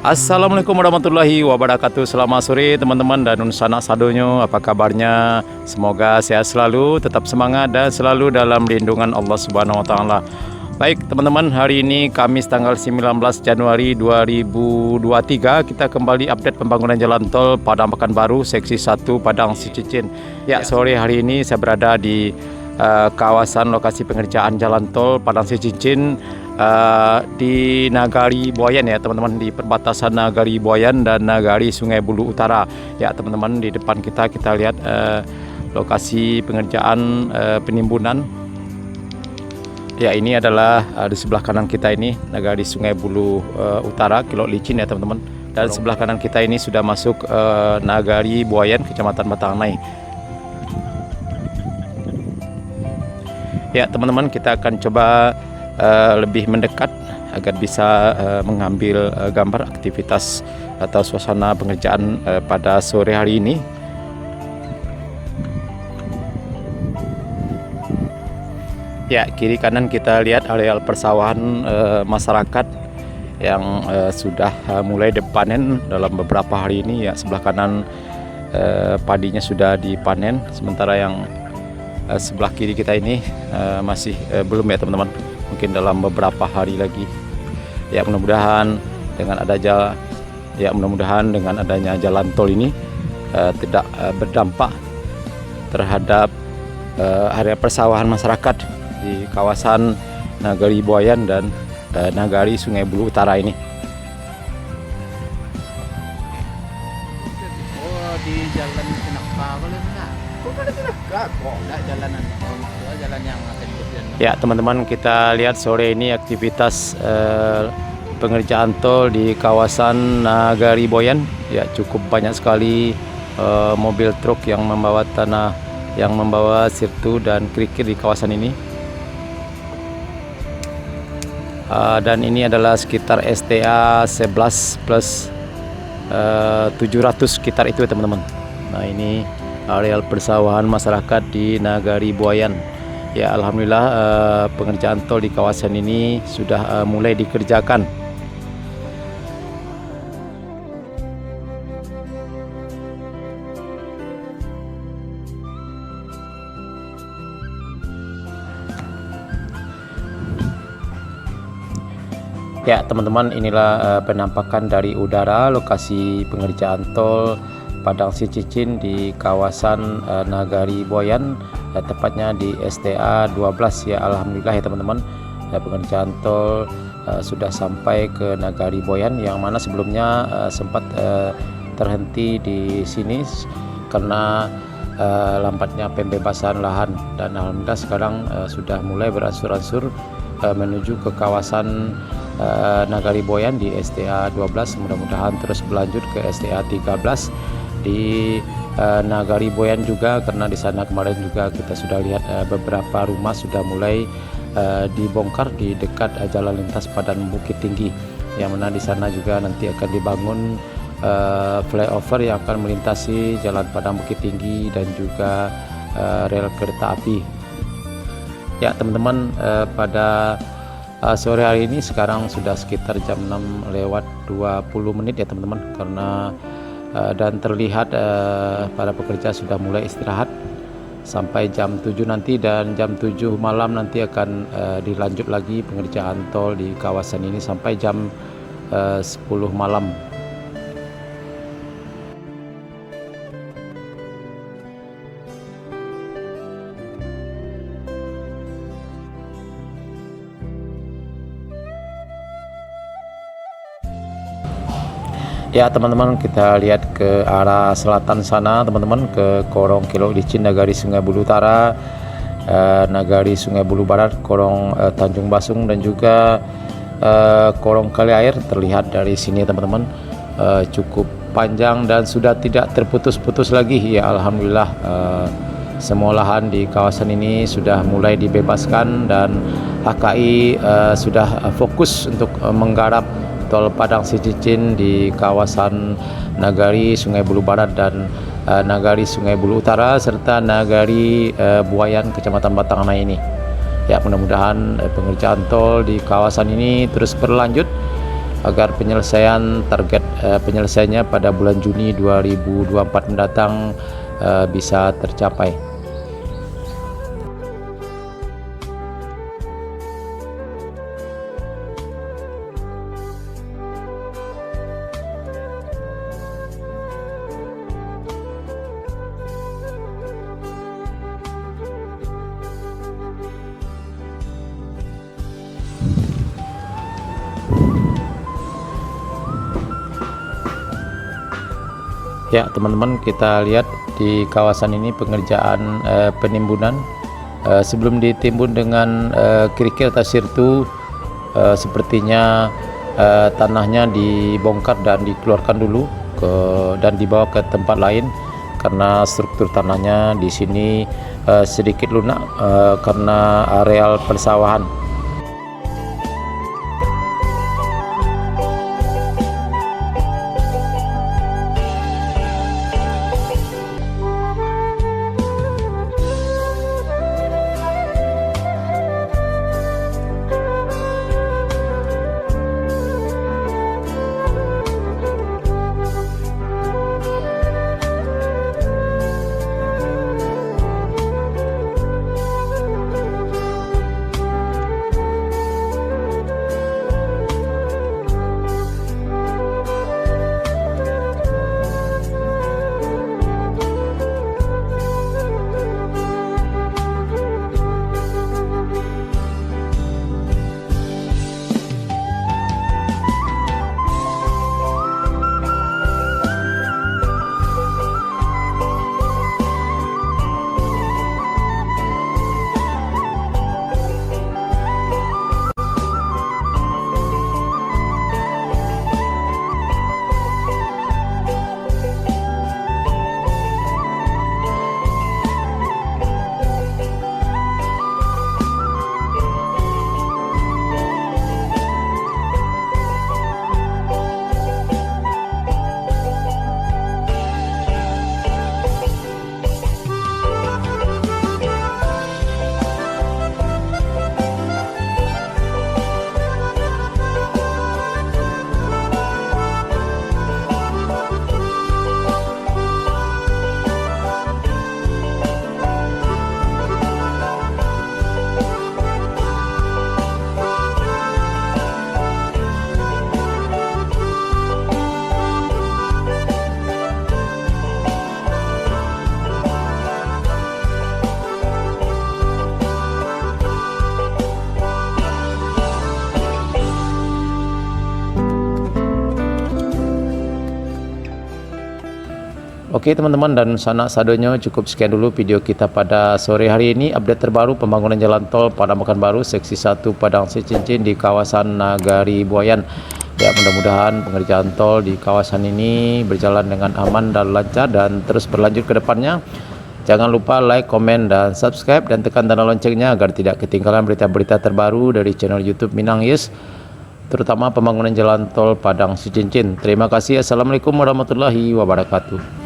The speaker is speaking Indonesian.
Assalamualaikum warahmatullahi wabarakatuh. Selamat sore teman-teman dan sanak sadonyo. Apa kabarnya? Semoga sehat selalu, tetap semangat dan selalu dalam lindungan Allah Subhanahu wa taala. Baik teman-teman, hari ini Kamis tanggal 19 Januari 2023 kita kembali update pembangunan jalan tol Padang Pekanbaru seksi 1 Padang Sicicin. Ya, sore hari ini saya berada di kawasan lokasi pengerjaan jalan tol Padang Sicicin di Nagari Buayan ya teman-teman, di perbatasan Nagari Buayan dan Nagari Sungai Bulu Utara. Ya teman-teman, di depan kita lihat lokasi pengerjaan penimbunan. Ya, ini adalah di sebelah kanan kita ini Nagari Sungai Bulu Utara, Kilok Licin ya teman-teman. Dan sebelah kanan kita ini sudah masuk Nagari Buayan, Kecamatan Batangnai. Ya teman-teman, kita akan coba lebih mendekat agar bisa mengambil gambar aktivitas atau suasana pengerjaan pada sore hari ini. Ya, kiri kanan kita lihat areal persawahan masyarakat yang sudah mulai dipanen dalam beberapa hari ini. Ya, sebelah kanan padinya sudah dipanen, sementara yang sebelah kiri kita ini masih belum ya teman-teman, mungkin dalam beberapa hari lagi. Ya, mudah-mudahan dengan adanya jalan tol ini tidak berdampak terhadap area persawahan masyarakat di kawasan Nagari Buayan dan Nagari Sungai Bulu Utara ini. Oh, di jalan kenapa boleh enggak? Kok ada kenapa? Kok enggak jalanan? Oh, jalan yang akan dijalan. Ya teman-teman, kita lihat sore ini aktivitas pengerjaan tol di kawasan Nagari Buayan. Ya, cukup banyak sekali mobil truk yang membawa tanah, yang membawa sirtu dan kerikil di kawasan ini. Dan ini adalah sekitar STA 11 plus 700 sekitar itu ya teman-teman. Nah, ini areal persawahan masyarakat di Nagari Buayan. Ya, alhamdulillah pengerjaan tol di kawasan ini sudah mulai dikerjakan. Ya teman-teman, inilah penampakan dari udara lokasi pengerjaan tol Padang Sicicin di kawasan Nagari Buayan, tepatnya di STA 12 ya. Alhamdulillah ya teman-teman, pengerjaan tol sudah sampai ke Nagari Buayan, yang mana sebelumnya sempat terhenti di sini karena lambatnya pembebasan lahan, dan alhamdulillah sekarang sudah mulai beransur-ansur menuju ke kawasan Nagari Buayan di STA 12. Mudah-mudahan terus berlanjut ke STA 13 di Nagari Buayan juga, karena di sana kemarin juga kita sudah lihat beberapa rumah sudah mulai dibongkar di dekat jalan lintas Padan Bukit Tinggi, yang mana di sana juga nanti akan dibangun flyover yang akan melintasi jalan Padang Bukit Tinggi dan juga rel kereta api. Ya teman-teman, pada sore hari ini sekarang sudah sekitar jam 6 lewat 20 menit ya teman-teman, karena dan terlihat para pekerja sudah mulai istirahat sampai jam 7 nanti, dan jam 7 malam nanti akan dilanjut lagi pengerjaan tol di kawasan ini sampai jam 10 malam. Ya teman-teman, kita lihat ke arah selatan sana teman-teman, ke Korong Kilok Licin Nagari Sungai Bulu Utara, Nagari Sungai Bulu Barat, Korong Tanjung Basung, dan juga Korong Kali Air. Terlihat dari sini teman-teman, cukup panjang dan sudah tidak terputus-putus lagi ya. Alhamdulillah semua lahan di kawasan ini sudah mulai dibebaskan, dan HKI sudah fokus untuk menggarap tol Padang Sicicin di kawasan Nagari Sungai Bulu Barat dan Nagari Sungai Bulu Utara, serta Nagari Buayan Kecamatan Batangnai ini. Ya, mudah-mudahan pengerjaan tol di kawasan ini terus berlanjut agar penyelesaian target penyelesaiannya pada bulan Juni 2024 mendatang bisa tercapai. Ya teman-teman, kita lihat di kawasan ini pengerjaan penimbunan. Sebelum ditimbun dengan kerikil tasir itu sepertinya tanahnya dibongkar dan dikeluarkan dulu dan dibawa ke tempat lain karena struktur tanahnya di sini sedikit lunak karena areal persawahan. Oke teman-teman dan sanak sadonyo, cukup sekian dulu video kita pada sore hari ini. Update terbaru pembangunan jalan tol Padang Pekanbaru seksi 1 Padang Sicincin di kawasan Nagari Buayan. Ya, mudah-mudahan pengerjaan tol di kawasan ini berjalan dengan aman dan lancar dan terus berlanjut ke depannya. Jangan lupa like, komen, dan subscribe, dan tekan tanda loncengnya agar tidak ketinggalan berita-berita terbaru dari channel YouTube Minang Yes, terutama pembangunan jalan tol Padang Sicincin. Terima kasih. Assalamualaikum warahmatullahi wabarakatuh.